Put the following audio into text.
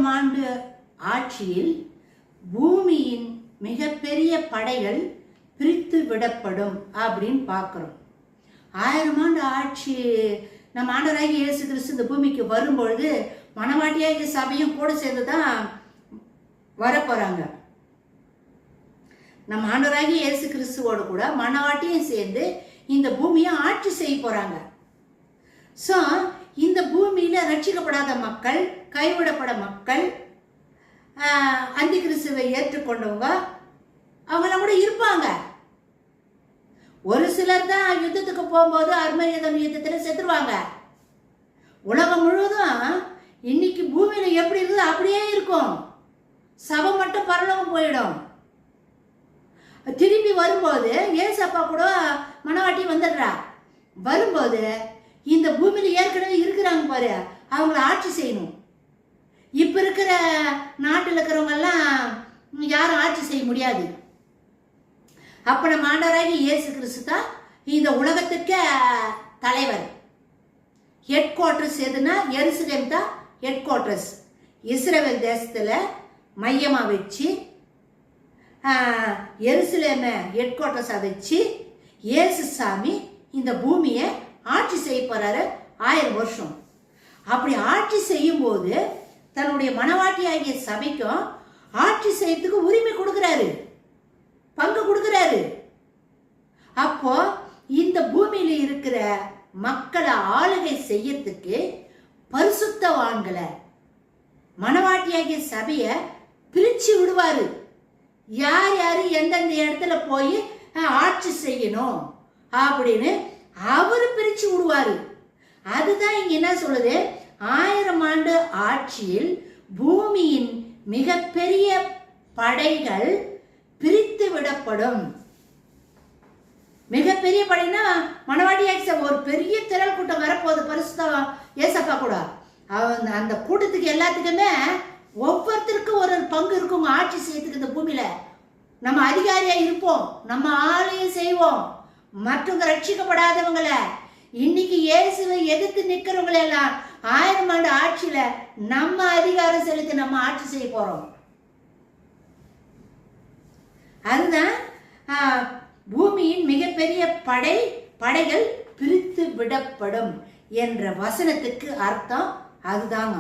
1000 ஆண்டு ஆட்சியில் பூமியின் மிகப்பெரிய படைகள் பிரித்து விடப்படும் அப்படின்னு பார்க்குறோம். 1000 ஆண்டு ஆட்சி நம்ம ஆண்டவராகிய இயேசு கிறிஸ்து இந்த பூமிக்கு வரும்பொழுது மணவாட்டியாகிய சபையும் கூட சேர்ந்து தான் வரப்போறாங்க. நம்ம ஆண்டவராகிய இயேசு கிறிஸ்துவோடு கூட மணவாட்டியும் சேர்ந்து இந்த பூமியை ஆட்சி செய்ய போறாங்க. ஸோ இந்த பூமியில ரட்சிக்கப்படாத மக்கள், கைவிடப்பட மக்கள், அந்தி கிறிஸ்துவை ஏற்றுக்கொண்டவங்க அவங்களாம் கூட இருப்பாங்க. ஒரு சிலர் தான் யுத்தத்துக்கு போகும்போது அர்மனியதம் யுத்தத்தில் செத்துருவாங்க. உலகம் முழுவதும் இன்னைக்கு பூமியில எப்படி இருக்குது அப்படியே இருக்கும். சபை மட்டும் பரலோகம் போயிடும். திரும்பி வரும்போது ஏசப்பா கூட மணவாட்டி வந்துடுறா. வரும்போது இந்த பூமியில ஏற்கனவே இருக்கிறாங்க பாரு, அவங்கள ஆட்சி செய்யணும். இப்ப இருக்கிற நாட்டில் இருக்கிறவங்க எல்லாம் யாரும் ஆட்சி செய்ய முடியாது. அப்ப நம்ம ஆண்டவராகிய இயேசு கிறிஸ்து தான் இந்த உலகத்துக்கு தலைவர். ஹெட் குவார்டர்ஸ் எதுனா எருசலேம் தான் ஹெட் குவார்டர்ஸ். இஸ்ரவேல் தேசத்துல மையமா வச்சு எருசலேம ஹெட் குவார்டர்ஸா வச்சு இயேசு சாமி இந்த பூமியை ஆட்சி செய்ய போறாரு 1000 வருஷம். அப்படி ஆட்சி செய்யும் போது தன்னுடைய மனவாட்டி ஆகிய சபைக்கும் ஆட்சி செய்யறதுக்கு உரிமை கொடுக்கிறாரு, பங்கு கொடுக்கிறாரு. அப்போ இந்த பூமியில இருக்கிற மக்களை ஆளுகை செய்யறதுக்கு பரிசுத்தவான்களை மனவாட்டியாகிய சபைய பிரிச்சு விடுவாரு. யார் யாரு எந்தெந்த இடத்துல போய் ஆட்சி செய்யணும் அப்படின்னு அவரு பிரிச்சு விடுவாரு. அதுதான் இங்க என்ன சொல்லுது, 1000 ஆண்டு ஆட்சியில் பூமியின் மிகப்பெரிய படைகள் பிரித்து விடப்படும். மிகப்பெரிய படைனா மணவாட்டி ஒரு பெரிய திரள் கூட்டம் வரப்போகுது. பரிசுத்த ஏசப்பா கூட அந்த கூட்டத்துக்கு எல்லாத்துக்குமே ஒவ்வொருத்தருக்கும் ஒரு பங்கு இருக்குங்க. ஆட்சி செய்யறதுக்கு இந்த பூமியில நம்ம அதிகாரியா இருப்போம், நம்ம ஆலயம் செய்வோம். மற்றவங்க ரட்சிக்கப்படாதவங்களை, இன்னைக்கு இயேசுவை எதிர்த்து நிக்கிறவங்களை எல்லாம் 1000 ஆண்டு ஆட்சியில நம்ம அதிகாரம் செலுத்தி நம்ம ஆட்சி செய்ய போறோம். அதுதான் பூமியின் மிகப்பெரிய படைகள் பிரித்து விடப்படும் என்ற வசனத்துக்கு அர்த்தம் அதுதாங்க.